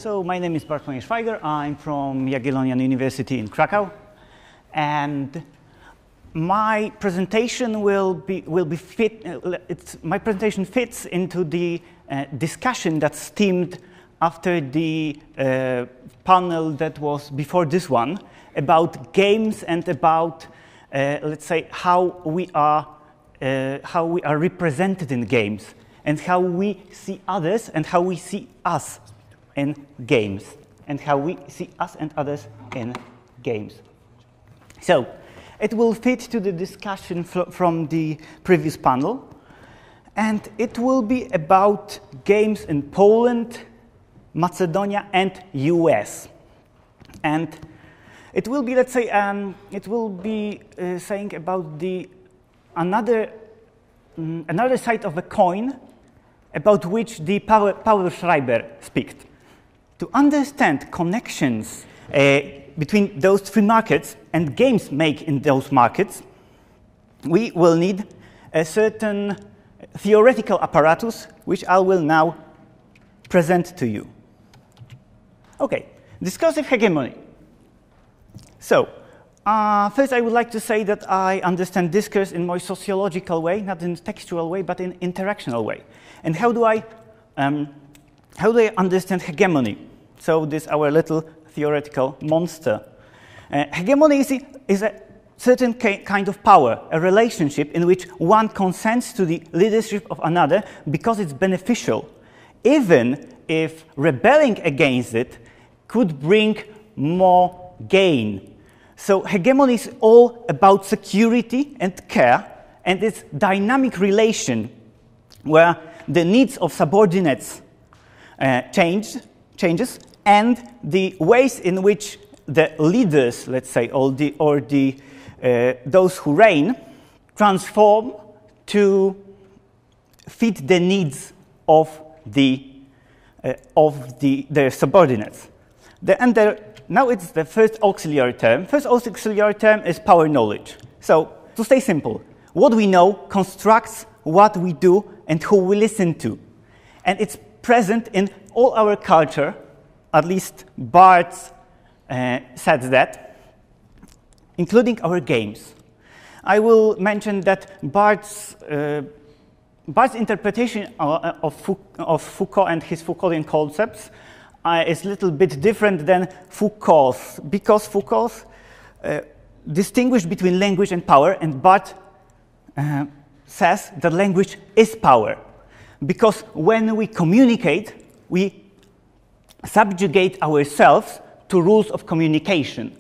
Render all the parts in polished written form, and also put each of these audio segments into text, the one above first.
So my name is Bartłomiej Schweiger. I'm from Jagiellonian University in Krakow, and my presentation my presentation fits into the discussion that stemmed after the panel that was before this one about games and about let's say how we are represented in games and how we see others and how we see us in games and how we see us and others in games. So it will fit to the discussion from the previous panel, and it will be about games in Poland, Macedonia, and US. And it will be, let's say, saying about the another side of a coin about which the Bartłomiej Schweiger speaks. To understand connections between those three markets and games made in those markets, we will need a certain theoretical apparatus, which I will now present to you. Okay, discursive hegemony. So, first I would like to say that I understand discourse in a more sociological way, not in a textual way, but in an interactional way. And how do I understand hegemony? So this is our little theoretical monster. Hegemony is a certain kind of power, a relationship in which one consents to the leadership of another because it's beneficial, even if rebelling against it could bring more gain. So hegemony is all about security and care, and it's dynamic relation where the needs of subordinates changes, and the ways in which the leaders, let's say, those who reign, transform to fit the needs of their subordinates. Now it's the first auxiliary term. First auxiliary term is power knowledge. So, to stay simple, what we know constructs what we do and who we listen to. And it's present in all our culture, at least Barthes said that, including our games. I will mention that Barthes' interpretation of Foucault and his Foucauldian concepts is a little bit different than Foucault's, because Foucault's distinguished between language and power, and Barthes says that language is power. Because when we communicate, we subjugate ourselves to rules of communication.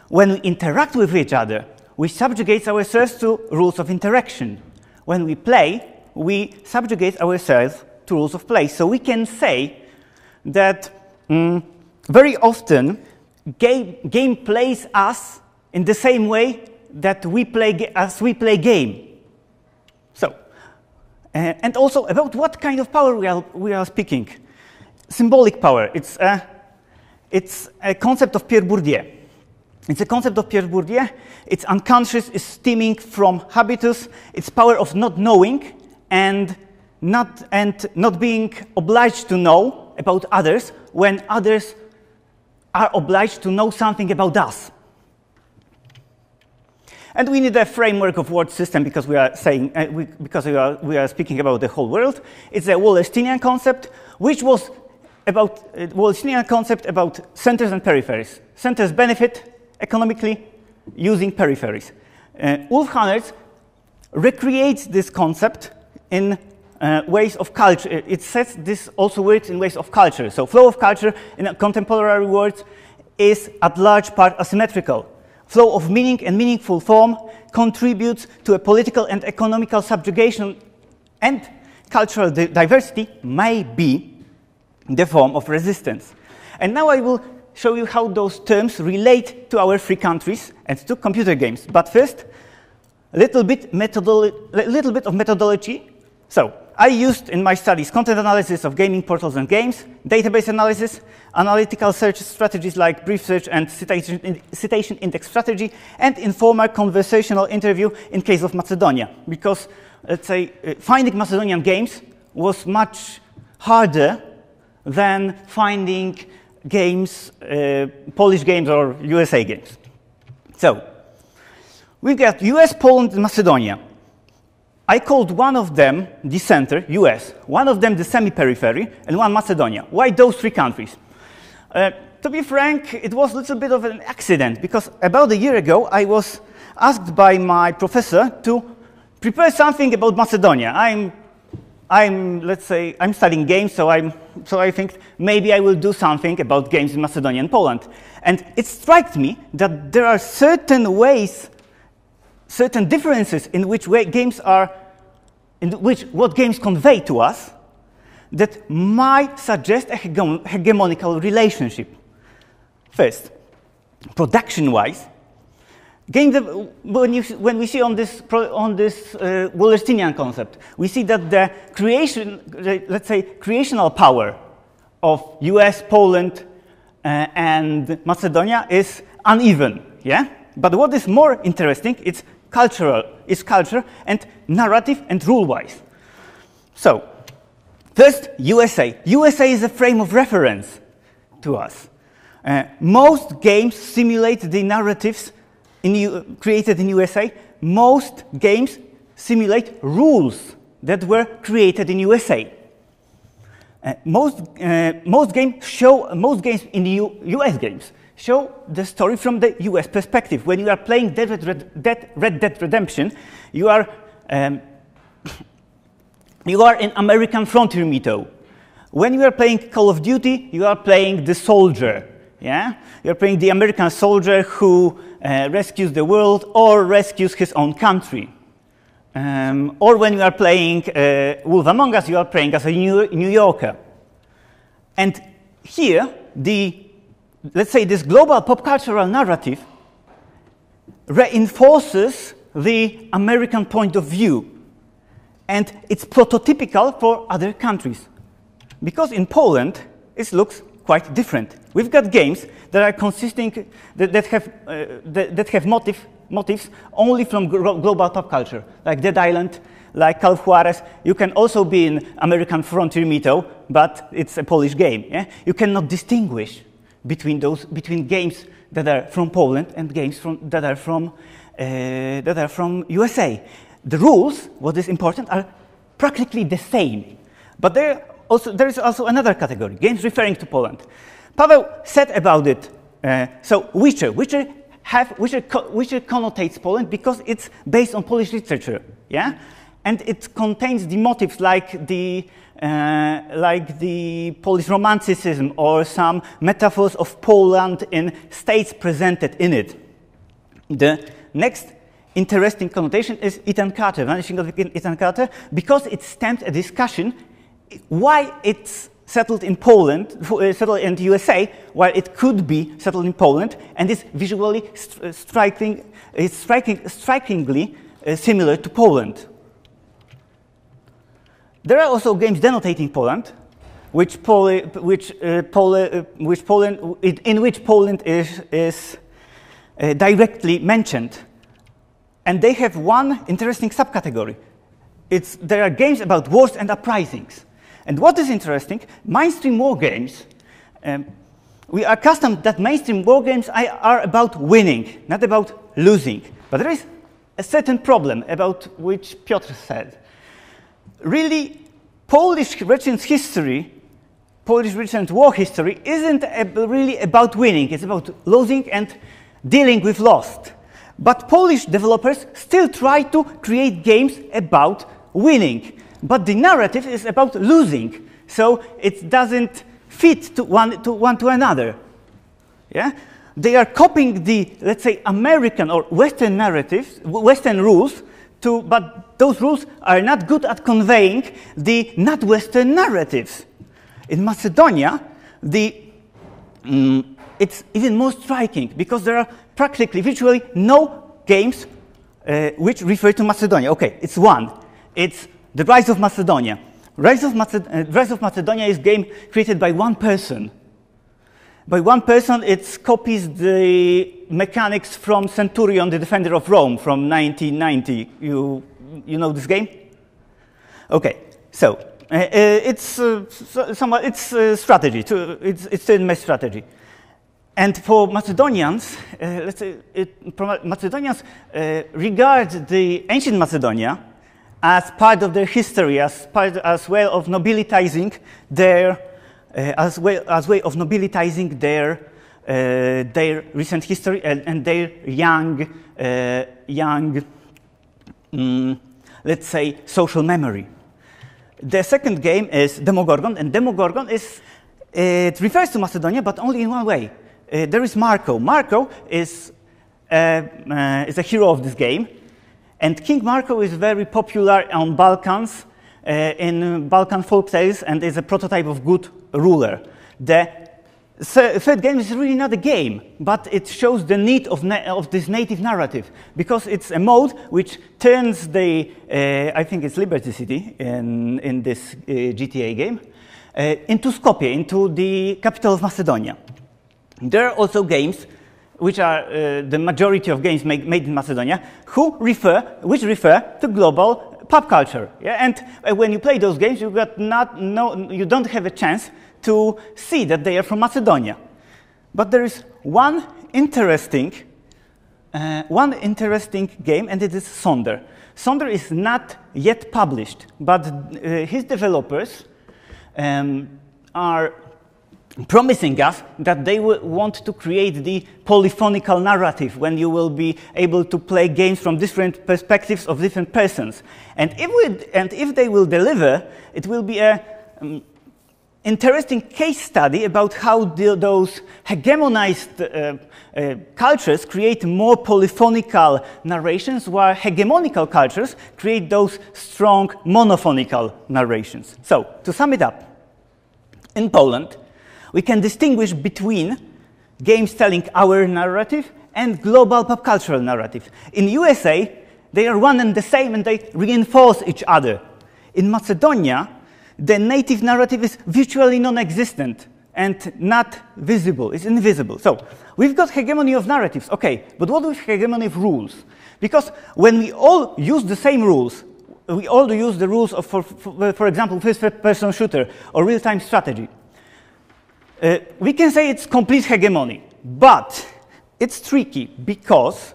When we interact with each other, we subjugate ourselves to rules of interaction. When we play, we subjugate ourselves to rules of play. So we can say that very often game plays us in the same way that we play game. So, and also about what kind of power we are speaking. Symbolic power. It's a concept of Pierre Bourdieu. It's a concept of Pierre Bourdieu. It's unconscious, it's stemming from habitus. It's power of not knowing and not being obliged to know about others when others are obliged to know something about us. And we need a framework of word system because we are saying we are speaking about the whole world. It's a Wallersteinian concept, which was about centers and peripheries. Centers benefit economically using peripheries. Ulf Hannerz recreates this concept in ways of culture. It says this also works in ways of culture. So flow of culture in contemporary words is at large part asymmetrical. Flow of meaning and meaningful form contributes to a political and economical subjugation, and cultural diversity may be the form of resistance. And now I will show you how those terms relate to our three countries and to computer games. But first, a little bit of methodology. So, I used in my studies content analysis of gaming portals and games, database analysis, analytical search strategies like brief search and citation index strategy, and informal conversational interview in case of Macedonia. Because, let's say, finding Macedonian games was much harder than finding games, Polish games or USA games. So, we've got US, Poland, and Macedonia. I called one of them the center, US, one of them the semi-periphery, and one Macedonia. Why those three countries? To be frank, it was a little bit of an accident, because about a year ago, I was asked by my professor to prepare something about Macedonia. Let's say, I'm studying games, so I think maybe I will do something about games in Macedonia and Poland. And it struck me that there are certain ways, certain differences in which games are, what games convey to us, that might suggest a hegemonical relationship. First, production-wise, when we see on this Wallersteinian concept, we see that the let's say, creational power of US, Poland, and Macedonia is uneven. Yeah, but what is more interesting is culture and narrative and rule-wise. So, first, USA. USA is a frame of reference to us. Most games simulate the narratives created in USA. Most games simulate rules that were created in USA. Most games in the US games show the story from the US perspective. When you are playing Red Dead Redemption, you are in American frontier mythos. When you are playing Call of Duty, you are playing the soldier. Yeah? You're playing the American soldier who rescues the world or rescues his own country. Or when you are playing Wolf Among Us, you are playing as a New Yorker. And here, let's say this global pop cultural narrative reinforces the American point of view. And it's prototypical for other countries. Because in Poland, it looks quite different. We've got games that are consisting, that have motifs only from global pop culture, like Dead Island, like Call of Juarez. You can also be in American frontier mythos, but it's a Polish game. Yeah? You cannot distinguish between games that are from Poland and games that are from USA. The rules, what is important, are practically the same, but there is also another category, games referring to Poland. Paweł said about it. So Witcher connotates Poland because it's based on Polish literature, yeah, and it contains the motifs like the Polish Romanticism or some metaphors of Poland in states presented in it. The next interesting connotation is Ethan Carter, Vanishing of Ethan Carter, because it stemmed a discussion why it's settled in Poland, settled in the USA, while it could be settled in Poland, and it's visually strikingly similar to Poland. There are also games denotating Poland, in which Poland is directly mentioned, and they have one interesting subcategory. There are games about wars and uprisings. And what is interesting, mainstream war games, we are accustomed that mainstream war games are about winning, not about losing. But there is a certain problem about which Piotr said. Really, Polish recent war history isn't really about winning. It's about losing and dealing with loss. But Polish developers still try to create games about winning. But the narrative is about losing, so it doesn't fit one to another. Yeah? They are copying the, let's say, American or Western narratives, Western rules, but those rules are not good at conveying the not Western narratives. In Macedonia, it's even more striking because there are practically, virtually no games which refer to Macedonia. Okay, it's one. It's The Rise of Macedonia. Rise of Macedonia is a game created by one person. By one person, it copies the mechanics from Centurion, the Defender of Rome, from 1990. You know this game? Okay, so It's strategy. It's turn-based strategy. And for Macedonians, let's say, Macedonians regard the ancient Macedonia as part of their history, as well of nobilitizing their, their recent history and their young, let's say, social memory. The second game is Demogorgon, and Demogorgon it refers to Macedonia, but only in one way. There is Marco. Marco is a hero of this game, and King Marco is very popular on Balkans, in Balkan folk tales, and is a prototype of good ruler. The third game is really not a game, but it shows the need of this native narrative, because it's a mode which turns the, I think it's Liberty City in this GTA game, into Skopje, into the capital of Macedonia. There are also games, which are the majority of games made in Macedonia, which refer to global pop culture. Yeah? And when you play those games, you don't have a chance to see that they are from Macedonia. But there is one interesting game, and it is Sonder. Sonder is not yet published, but his developers are promising us that they will want to create the polyphonical narrative, when you will be able to play games from different perspectives of different persons. And if they will deliver, it will be a interesting case study about how those hegemonized cultures create more polyphonical narrations, while hegemonical cultures create those strong monophonical narrations. So, to sum it up, in Poland, we can distinguish between games telling our narrative and global pop cultural narrative. In USA, they are one and the same, and they reinforce each other. In Macedonia, the native narrative is virtually non-existent and not visible, it's invisible. So, we've got hegemony of narratives, okay, but what with hegemony of rules? Because when we all use the same rules, we all use the rules of, for example, first-person shooter or real-time strategy, we can say it's complete hegemony, but it's tricky because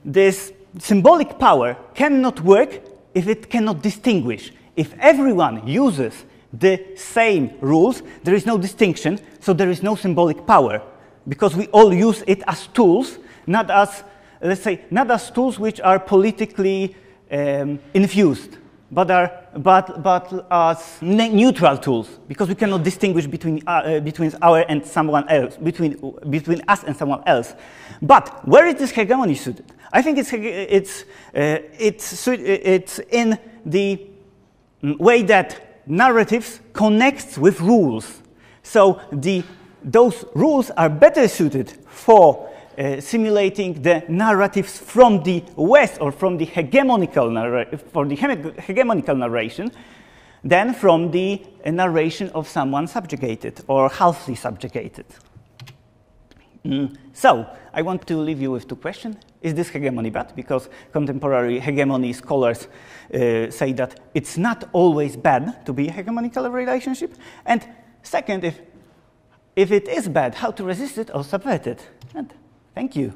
this symbolic power cannot work if it cannot distinguish. If everyone uses the same rules, there is no distinction, so there is no symbolic power, because we all use it as tools, not as, let's say, not as tools which are politically infused, but as neutral tools, because we cannot distinguish between our and someone else, between us and someone else. But where is this hegemony suited? I think it's in the way that narratives connects with rules. So those rules are better suited for simulating the narratives from the West, or from the hegemonical narration, than from the narration of someone subjugated or halfly subjugated. So, I want to leave you with two questions. Is this hegemony bad? Because contemporary hegemony scholars say that it's not always bad to be a hegemonical relationship. And second, if it is bad, how to resist it or subvert it? And thank you.